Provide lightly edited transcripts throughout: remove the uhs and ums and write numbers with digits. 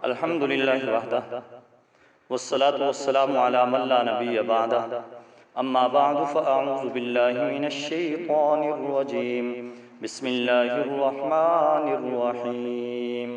الحمد للہ وحدہ والصلاة والسلام علی من لا نبی بعدہ اما بعد فاعوذ باللہ من الشیطان الرجیم بسم اللہ الرحمن الرحیم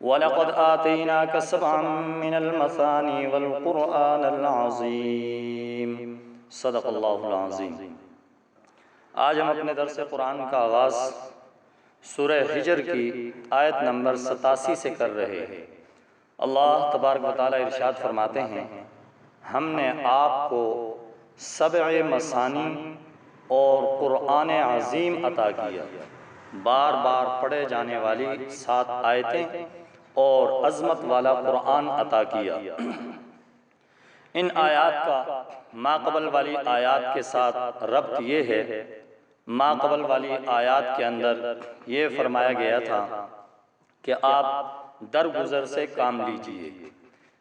وَلَقَدْ آتَيْنَاكَ سَبْعًا مِّنَ الْمَثَانِي وَالْقُرْآنَ الْعَظِيمِ صدق اللہ العظیم۔ آج ہم اپنے درس قرآن کا آغاز سورہ حجر کی آیت نمبر 87 سے کر رہے ہیں۔ اللہ تبارک و تعالیٰ ارشاد فرماتے ہیں، ہم نے آپ کو سبع مثانی اور قرآن عظیم عطا کیا، بار بار پڑھے جانے والی 7 آیتیں اور عظمت والا قرآن عطا کیا۔ ان آیات کا ما قبل والی آیات کے ساتھ ربط یہ ہے، ما قبل والی آیات کے اندر یہ فرمایا گیا تھا کہ آپ درگزر سے کام لیجئے۔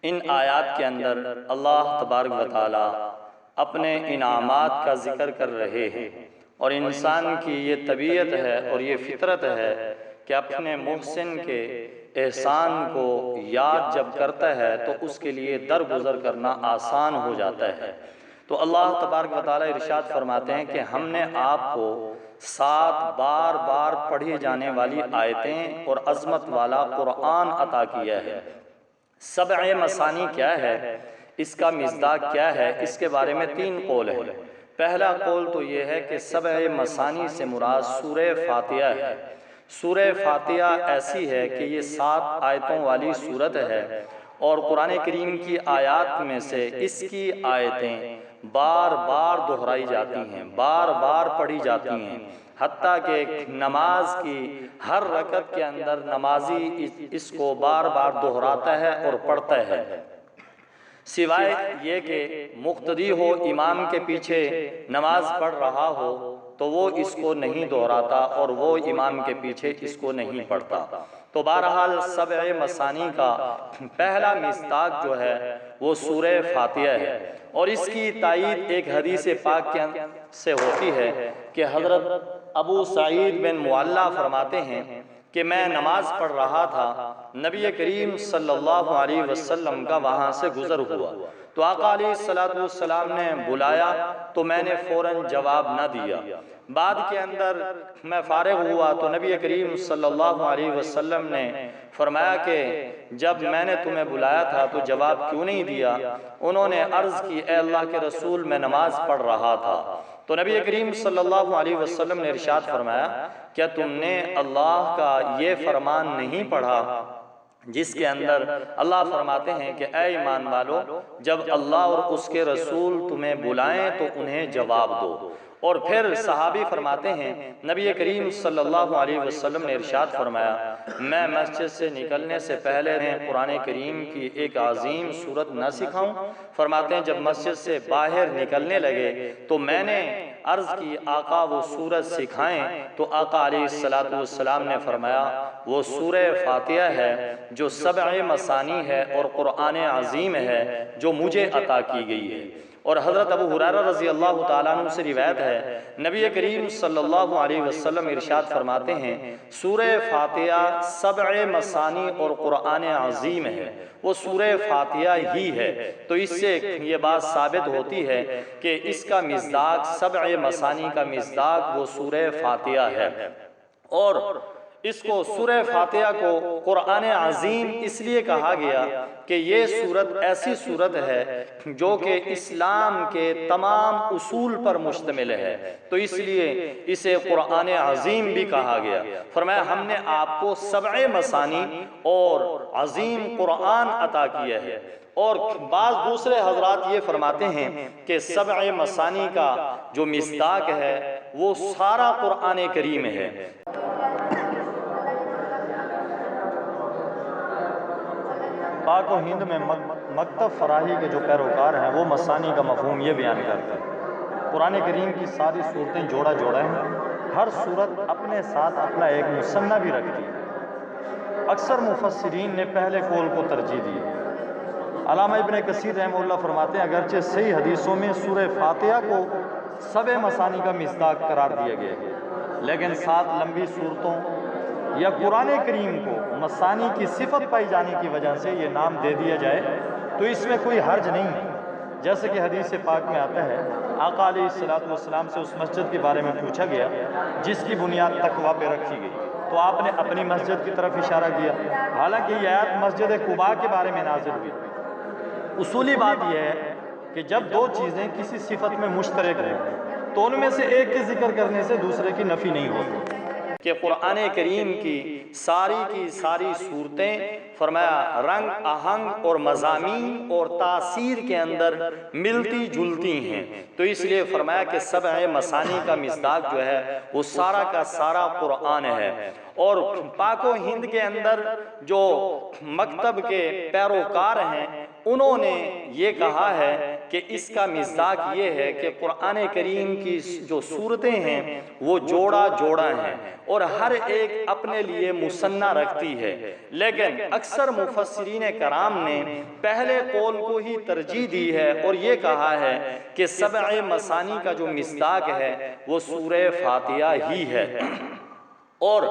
ان آیات کے اندر اللہ تبارک و تعالی اپنے انعامات کا ذکر کر رہے ہیں، اور انسان کی یہ طبیعت ہے اور یہ فطرت ہے کہ اپنے محسن کے احسان کو یاد جب کرتا ہے تو اس کے لیے درگزر کرنا آسان ہو جاتا ہے۔ تو اللہ تبارک و تعالی ارشاد فرماتے ہیں کہ ہم نے آپ کو 7 بار بار پڑھی جانے والی آیتیں اور عظمت والا قرآن عطا کیا ہے۔ سبع مثانی کیا ہے، اس کا مصداق کیا ہے، اس کے بارے میں 3 قول ہیں۔ پہلا قول تو یہ ہے کہ سبع مثانی سے مراد سورہ فاتحہ ہے۔ سورہ فاتحہ ایسی ہے کہ یہ 7 آیتوں والی سورت ہے، اور قرآن کریم کی آیات میں سے اس کی آیتیں بار بار دہرائی جاتی ہیں، بار بار پڑھی جاتی ہیں، حتیٰ کہ نماز کی ہر رکعت کے اندر نمازی اس کو بار بار دہراتا ہے اور پڑھتا ہے، سوائے یہ کہ مقتدی ہو، امام کے پیچھے نماز پڑھ رہا ہو تو وہ اس کو نہیں دہراتا اور وہ امام کے پیچھے اس کو نہیں پڑھتا۔ تو بہرحال سبع مثانی کا پہلا مصداق جو ہے وہ سورہ فاتحہ ہے، اور اس کی تائید ایک حدیث پاک سے ہوتی ہے کہ حضرت ابو سعید بن معلیٰ فرماتے ہیں کہ میں نماز پڑھ رہا تھا، نبی کریم صلی اللہ علیہ وسلم کا وہاں سے گزر ہوا، تو آقا علیہ السلام نے بلایا تو میں نے فوراً جواب نہ دیا۔ بعد کے اندر میں فارغ ہوا تو نبی کریم صلی اللہ علیہ وسلم نے فرمایا کہ جب میں نے تمہیں بلایا تھا تو جواب کیوں نہیں دیا؟ انہوں نے عرض کی، اے اللہ کے رسول، میں نماز پڑھ رہا تھا۔ تو نبی کریم صلی اللہ علیہ وسلم نے ارشاد فرمایا، کیا تم نے اللہ کا یہ فرمان نہیں پڑھا جس کے اندر اللہ فرماتے ہیں کہ اے ایمان والو، جب اللہ اور اس کے رسول تمہیں بلائیں تو انہیں جواب دو۔ اور پھر صحابی فرماتے ہیں، نبی کریم صلی اللہ علیہ وسلم نے ارشاد فرمایا، میں مسجد سے نکلنے سے پہلے قرآن کریم کی ایک عظیم سورت نہ سکھاؤں؟ فرماتے ہیں جب مسجد سے باہر نکلنے لگے تو میں نے عرض کی، آقا وہ سورت سکھائیں؟ تو آقا علیہ السلام نے فرمایا، وہ سورہ فاتحہ ہے جو سبع مثانی ہے اور قرآن عظیم ہے جو مجھے عطا کی گئی ہے۔ اور حضرت ابو ہریرہ رضی اللہ تعالیٰ عنہ سے روایت ہے، نبی کریم صلی اللہ علیہ وسلم ارشاد فرماتے ہیں، سورہ فاتحہ سبع مثانی اور قرآن عظیم ہے، وہ سورہ فاتحہ ہی ہے۔ تو اس سے یہ بات ثابت ہوتی ہے کہ اس کا مصداق، سبع مثانی کا مصداق وہ سورہ فاتحہ ہے، اور اس کو سورہ فاتحہ کو قرآن عظیم اس لیے کہا گیا کہ یہ سورت ایسی سورت ہے جو کہ اسلام کے تمام اصول پر مشتمل ہے، تو اس لیے اسے قرآن عظیم بھی کہا گیا۔ فرمایا ہم نے آپ کو سبع مثانی اور عظیم قرآن عطا کیا ہے۔ اور بعض دوسرے حضرات یہ فرماتے ہیں کہ سبع مثانی کا جو مصداق ہے وہ سارا قرآن کریم ہے۔ پاک و ہند میں مکتب فراہی کے جو پیروکار ہیں وہ مثانی کا مفہوم یہ بیان کرتے ہیں، قرآن کریم کی ساری صورتیں جوڑا جوڑا ہیں، ہر صورت اپنے ساتھ اپنا ایک مثنیٰ بھی رکھتی ہے۔ اکثر مفسرین نے پہلے قول کو ترجیح دی۔ علامہ ابن کثیر رحمہ اللہ فرماتے ہیں اگرچہ صحیح حدیثوں میں سورہ فاتحہ کو سبع مثانی کا مصداق قرار دیا گیا ہے، لیکن 7 لمبی صورتوں یا قرآن کریم کو مسانی کی صفت پائی جانے کی وجہ سے یہ نام دے دیا جائے تو اس میں کوئی حرج نہیں ہے۔ جیسے کہ حدیث پاک میں آتا ہے، آقا علیہ السلام سے اس مسجد کے بارے میں پوچھا گیا جس کی بنیاد تقویٰ پہ رکھی گئی، تو آپ نے اپنی مسجد کی طرف اشارہ کیا، حالانکہ یہ آیت مسجد قباء کے بارے میں نازل ہوئی۔ اصولی بات یہ ہے کہ جب دو چیزیں کسی صفت میں مشترک ہوں تو ان میں سے ایک کے ذکر کرنے سے دوسرے کی نفی نہیں ہوتی۔ کہ قرآن کریم کی ساری صورتیں فرمایا رنگ آہنگ اور مضامین اور تاثیر کے اندر ملتی جلتی ہیں، تو اس لیے فرمایا کہ سبع مثانی کا مصداق جو ہے وہ سارا کا سارا قرآن ہے۔ اور پاک و ہند کے اندر جو مکتب کے پیروکار ہیں انہوں نے یہ کہا ہے کہ اس کا مصداق یہ ہے کہ قرآن کریم کی جو صورتیں ہیں وہ جوڑا جوڑا ہیں اور ہر ایک اپنے لیے مثنیٰ رکھتی ہے، لیکن اکثر مفسرین کرام نے پہلے قول کو ہی ترجیح دی ہے اور یہ کہا ہے کہ سبع مثانی کا جو مصداق ہے وہ سورہ فاتحہ ہی ہے۔ اور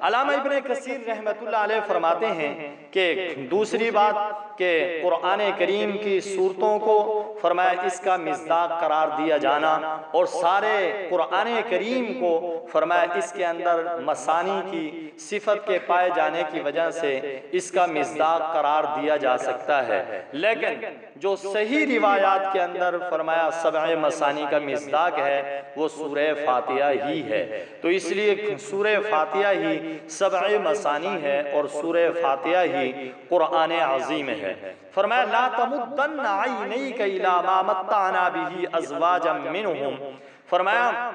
علامہ ابن کثیر رحمت اللہ علیہ فرماتے ہیں کہ دوسری بات کہ قرآن کریم کی صورتوں کو فرمایا اس کا مصداق قرار دیا جانا اور سارے قرآن کریم کو فرمایا اس کے اندر مثانی کی صفت کے پائے جانے کی وجہ سے اس کا مصداق قرار دیا جا سکتا ہے، لیکن جو صحیح روایات کے اندر فرمایا سبع مثانی کا مصداق ہے وہ سورہ فاتحہ ہی ہے، تو اس لیے سورہ فاتحہ ہی سبع مثانی ہے اور سورہ فاتحہ ہی قرآن عظیم ہے۔ فرمایا لا تمدن عینیک الی ما متعنا بہ ازواجا منہم، فرمایا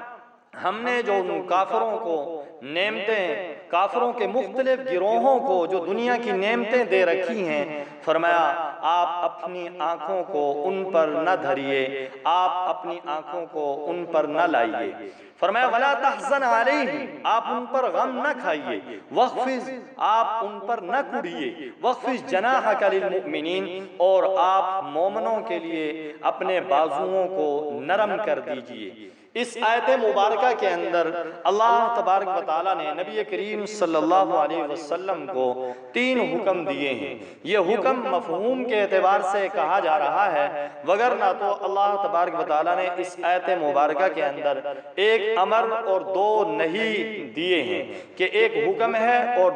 ہم نے جو کافروں کو نعمتیں، کافروں کے مختلف گروہوں کو جو دنیا کی نعمتیں دے رکھی ہیں، فرمایا آپ اپنی آنکھوں کو ان پر نہ دھریے، آپ اپنی آنکھوں کو ان پر نہ لائیے۔ فرمایا وَلَا تَحْزَنْ عَلَيْهِمْ، آپ ان پر غم نہ کھائیے، وَخْفِضْ، آپ ان پر نہ کڑیے، وَخْفِضْ جَنَاحَكَ لِلْمُؤْمِنِينَ، اور آپ مومنوں کے لیے اپنے بازوؤں کو نرم کر دیجئے۔ اس آیت مبارکہ کے اندر اللہ تبارک و تعالیٰ نے نبی کریم صلی اللہ علیہ وسلم کو 3 حکم دیے ہیں۔ یہ حکم مفہوم کے اعتبار سے کہا جا رہا ہے، وگرنہ تو اللہ تبارک و تعالیٰ نے اس آیت مبارکہ کے اندر ایک امر اور 2 نہی دیے ہیں کہ ایک حکم ہے اور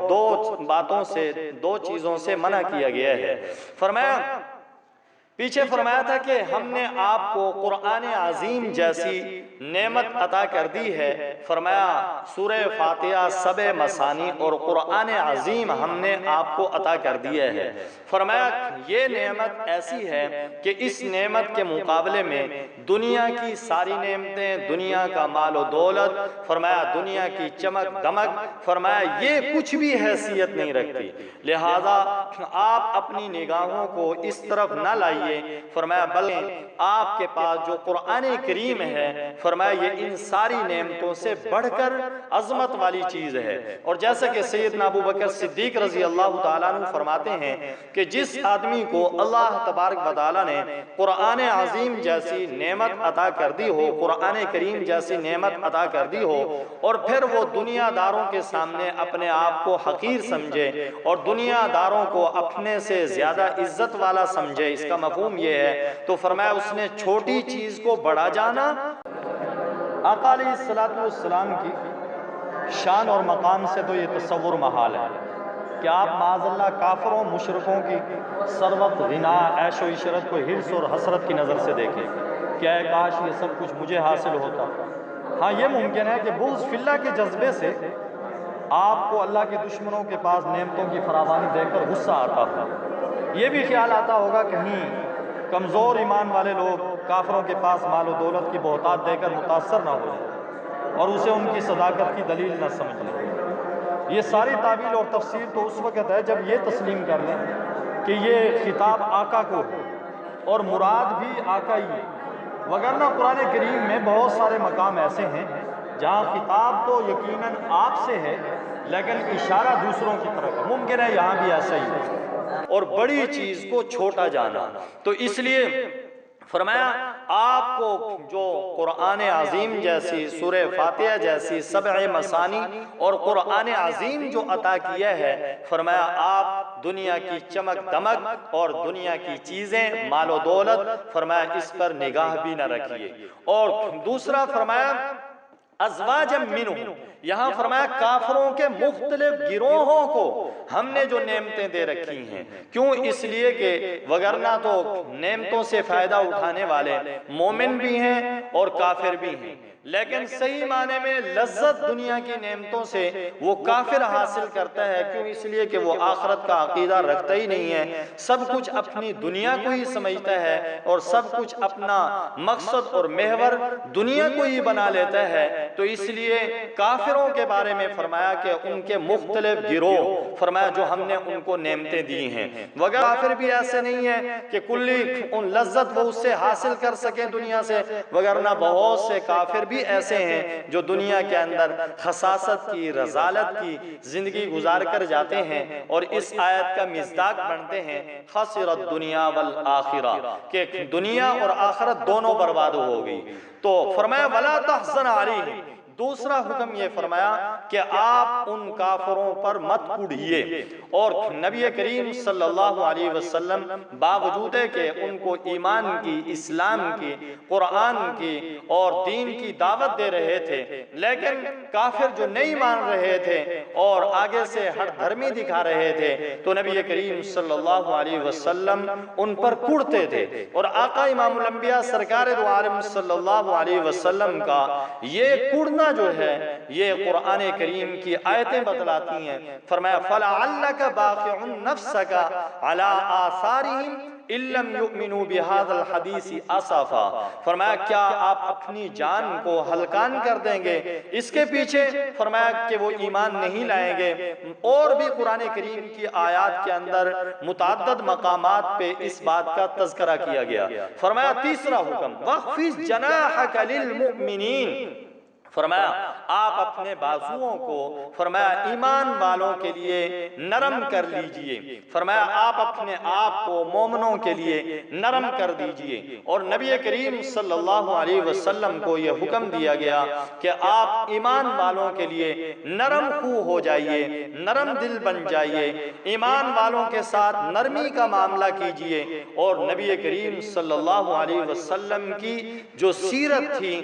2 چیزوں سے منع کیا گیا ہے۔ فرمایا پیچھے فرمایا تھا کہ ہم نے آپ کو قرآن عظیم جیسی نعمت عطا کر دی ہے، فرمایا سورہ فاتحہ سبع مثانی اور قرآن عظیم ہم نے آپ کو عطا کر دیا ہے۔ فرمایا یہ نعمت ایسی ہے کہ اس نعمت کے مقابلے میں دنیا کی ساری نعمتیں، دنیا کا مال و دولت، فرمایا دنیا کی چمک دمک، فرمایا یہ کچھ بھی حیثیت نہیں رکھتی، لہذا آپ اپنی نگاہوں کو اس طرف نہ لائیے، فرمایا بلکہ آپ کے پاس جو قرآن کریم ہے فرمایا یہ ان ساری نعمتوں سے بڑھ کر عظمت والی چیز ہے۔ اور جیسا کہ سیدنا ابو بکر صدیق رضی اللہ تعالیٰ عنہ فرماتے ہیں کہ جس آدمی کو اللہ تبارک و تعالیٰ نے قرآن عظیم جیسی نعمت عطا کر دی ہو، قرآن کریم جیسی نعمت عطا کر دی ہو، اور پھر وہ دنیا داروں کے سامنے اپنے آپ کو حقیر سمجھے اور دنیا داروں کو اپنے سے زیادہ عزت والا سمجھے، اس کا مفہوم یہ ہے، تو فرمایا اس نے چھوٹی چیز کو بڑا جانا۔ آقا علیہ السلام کی شان اور مقام سے تو یہ تصور محال ہے کہ آپ معاذ اللہ کافروں مشرکوں کی ثروت، غنا، عیش و عشرت کو حرص اور حسرت کی نظر سے دیکھیں کہ اے کاش یہ سب کچھ مجھے حاصل ہوتا۔ ہاں یہ ممکن ہے کہ بغض فی اللہ کے جذبے سے آپ کو اللہ کے دشمنوں کے پاس نعمتوں کی فراوانی دیکھ کر غصہ آتا ہوگا، یہ بھی خیال آتا ہوگا کہیں کمزور ایمان والے لوگ کافروں کے پاس مال و دولت کی بہتات دے کر متاثر نہ ہو جائیں اور اسے ان کی صداقت کی دلیل نہ سمجھ لیں۔ یہ ساری تعویل اور تفسیر تو اس وقت ہے جب یہ تسلیم کر لیں کہ یہ خطاب آقا کو ہے اور مراد بھی آقا ہی ہے، وگرنہ قرآن کریم میں بہت سارے مقام ایسے ہیں جہاں خطاب تو یقیناً آپ سے ہے لیکن اشارہ دوسروں کی طرف ہے، ممکن ہے یہاں بھی ایسا ہی ہے۔ اور بڑی چیز کو چھوٹا جانا، تو اس لیے فرمایا آپ کو جو قرآن عظیم جیسی سورہ فاتحہ جیسی 7 مثانی اور قرآن عظیم جو عطا کیا ہے، فرمایا آپ دنیا کی چمک دمک اور دنیا کی چیزیں مال و دولت، فرمایا اس پر نگاہ بھی نہ رکھیے۔ اور دوسرا فرمایا ازواجم منہم، یہاں فرمایا کافروں کے مختلف گروہوں کو ہم نے جو نعمتیں دے رکھی ہیں، کیوں؟ اس لیے کہ وگرنہ تو نعمتوں سے فائدہ اٹھانے والے مومن بھی ہیں اور کافر بھی ہیں، لیکن صحیح معنی میں لذت دنیا کی نعمتوں سے وہ کافر حاصل کرتا ہے، کیوں؟ اس لیے کہ وہ آخرت کا عقیدہ رکھتا ہی نہیں ہے، سب کچھ اپنی دنیا کو ہی سمجھتا ہے اور سب کچھ اپنا مقصد اور محور دنیا کو ہی بنا لیتا ہے۔ تو اس لیے کافروں کے بارے میں فرمایا کہ ان کے مختلف گروہ، فرمایا جو ہم نے ان کو نعمتیں دی ہیں، وگر کافر بھی ایسے نہیں ہے کہ کلی ان لذت وہ اس سے حاصل کر سکیں دنیا سے، وگرنہ بہت سے کافر بھی ایسے ہیں جو دنیا کے اندر خساست کی، رذالت کی زندگی گزار کر جاتے ہیں، اور اس آیت کا مصداق بنتے ہیں خسرت دنیا والآخرہ، کہ دنیا اور آخرت دونوں برباد ہو گئی۔ تو فرمایا وَلَا تَحْزَنْ عَلَيْهِمْ، دوسرا حکم یہ فرمایا کہ آپ ان کافروں پر مت کڑھیے۔ اور نبی کریم صلی اللہ علیہ وسلم باوجود ہے کہ ان کو ایمان کی، اسلام کی، قرآن کی اور دین کی دعوت دے رہے تھے، لیکن کافر جو نہیں مان رہے تھے اور آگے سے ہٹ دھرمی دکھا رہے تھے، تو نبی کریم صلی اللہ علیہ وسلم ان پر کڑتے تھے۔ اور آقا امام الانبیاء سرکار دو عالم صلی اللہ علیہ وسلم کا یہ کڑنا جو ہے یہ قرآن کریم کی آیتیں بتلاتی ہیں۔ فرمایا فَلَعَلَّكَ بَاخِعٌ نَفْسَكَ عَلَىٰ آثَارِهِمْ إِن لَّمْ يُؤْمِنُوا بِهَٰذَا الْحَدِيثِ آسَفًا، فرمایا کیا آپ اپنی جان کو ہلکان کر دیں گے اس کے پیچھے، فرمایا کہ وہ ایمان نہیں لائیں گے۔ اور بھی قرآن کریم کی آیات کے اندر متعدد مقامات پہ اس بات کا تذکرہ کیا گیا۔ فرمایا تیسرا حکم وَخْفِضْ جَنَاحَكَ لِلْمُؤْمِنِينَ، فرمایا آپ اپنے بازوؤں کو، فرمایا ایمان والوں کے لیے نرم کر لیجئے، فرمایا آپ اپنے آپ کو مومنوں کے لیے نرم کر دیجئے۔ اور نبی کریم صلی اللہ علیہ وسلم کو یہ حکم دیا گیا کہ آپ ایمان والوں کے لیے نرم خو ہو جائیے، نرم دل بن جائیے، ایمان والوں کے ساتھ نرمی کا معاملہ کیجئے۔ اور نبی کریم صلی اللہ علیہ وسلم کی جو سیرت تھی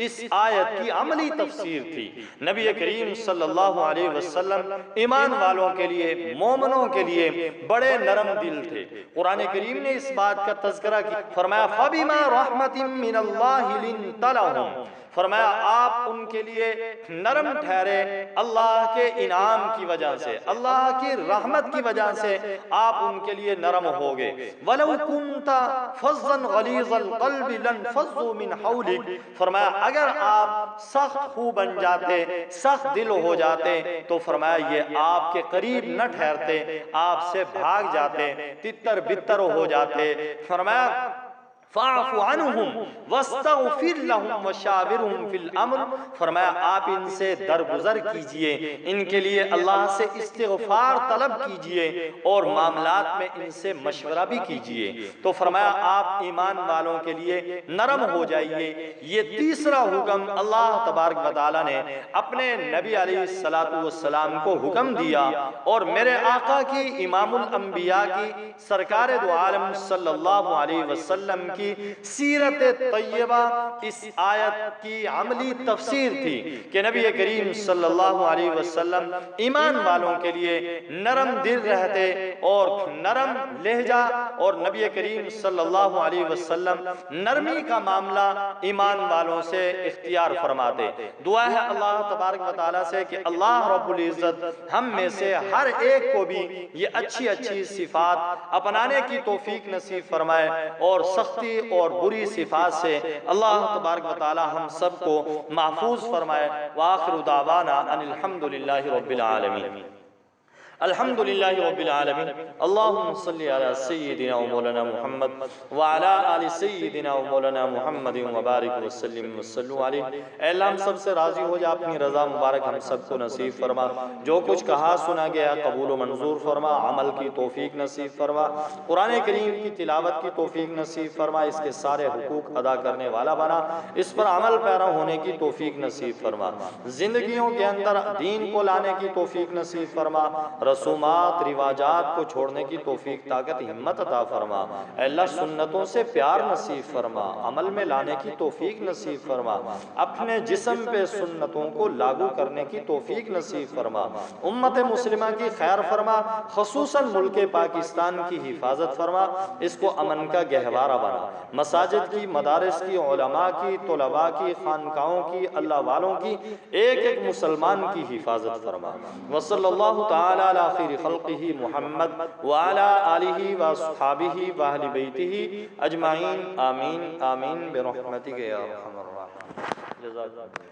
اس آیت کی عملی تفسیر تھی۔ نبی کریم صلی اللہ علیہ وسلم ایمان والوں کے لیے، مومنوں کے لیے بڑے نرم دل تھے۔ قرآن کریم نے اس بات کا تذکرہ کیا، فرمایا فَبِمَا رَحْمَةٍ مِّنَ اللَّهِ لِنْتَ لَهُمْ، فرمایا آپ ان کے لیے نرم ٹھہرے اللہ کے انعام کی وجہ سے، اللہ کی رحمت کی وجہ سے آپ ان کے لیے نرم ہوگے۔ وَلَوْ كُنْتَ فَظًّا غَلِيظَ الْقَلْبِ لَانفَضُّوا مِنْ حَوْلِكَ، فرمایا اگر آپ سخت خو بن جاتے، سخت دل ہو جاتے، تو فرمایا یہ آپ کے قریب نہ ٹھہرتے، آپ سے بھاگ جاتے، تتر بتر ہو جاتے۔ فرمایا فَاعْفُ عَنْهُمْ وَاسْتَغْفِرْ لَهُمْ وَشَاوِرْهُمْ فِي الْأَمْرِ، فرمایا آپ ان سے درگزر کیجئے، ان کے لیے اللہ سے استغفار طلب کیجئے اور معاملات میں ان سے مشورہ بھی کیجئے۔ تو فرمایا آپ ایمان والوں کے لیے نرم ہو جائیے۔ یہ تیسرا حکم اللہ تبارک و تعالیٰ نے اپنے نبی علیہ السلام کو حکم دیا، اور میرے آقا کی امام الانبیاء کی سرکار دو عالم صلی اللہ علیہ وسلم کی سیرت طیبہ اس آیت کی عملی تفسیر تھی کہ نبی کریم صلی اللہ علیہ وسلم ایمان والوں کے لیے نرم دل رہتے اور نرم لہجہ، اور نبی کریم صلی اللہ علیہ وسلم نرمی کا معاملہ ایمان والوں سے اختیار فرماتے۔ دعا ہے اللہ تبارک و تعالیٰ سے کہ اللہ رب العزت ہم میں سے ہر ایک کو بھی یہ اچھی اچھی صفات اپنانے کی توفیق نصیب فرمائے، اور سختی اور بری صفات سے اللہ تبارک و تعالی ہم سب کو محفوظ فرمائے۔ وآخر دعوانا ان الحمد للہ رب العالمین۔ الحمدللہ رب العالمین اللہم صلی علی سیدنا و مولانا محمد وعلی آل سیدنا و مولانا محمد وبارک وسلم وصلو علیہ۔ اے اللہ ہم سب سے راضی ہو جا، اپنی رضا مبارک ہم سب کو نصیب فرما، جو کچھ کہا سنا گیا قبول و منظور فرما، عمل کی توفیق نصیب فرما، قرآن کریم کی تلاوت کی توفیق نصیب فرما، اس کے سارے حقوق ادا کرنے والا بنا، اس پر عمل پیرا ہونے کی توفیق نصیب فرما، زندگیوں کے اندر دین کو لانے کی توفیق نصیب فرما، رسومات رواجات کو چھوڑنے کی توفیق طاقت ہمت عطا فرما، اے اللہ سنتوں سے پیار نصیب فرما، عمل میں لانے کی توفیق نصیب فرما، اپنے جسم پہ سنتوں کو لاگو کرنے کی توفیق نصیب فرما، امت مسلمہ کی خیر فرما، خصوصاً ملک پاکستان کی حفاظت فرما، اس کو امن کا گہوارہ بنا، مساجد کی، مدارس کی، علماء کی، طلباء کی، خانقاہوں کی، اللہ والوں کی، ایک ایک مسلمان کی حفاظت فرما۔ وصلی اللہ تعالی علی خیر خلقہ محمد وعلی آلہ واصحابہ واہل بیتہ اجمعین، آمین آمین برحمتک یا ارحم الراحمین۔ جزاک اللہ۔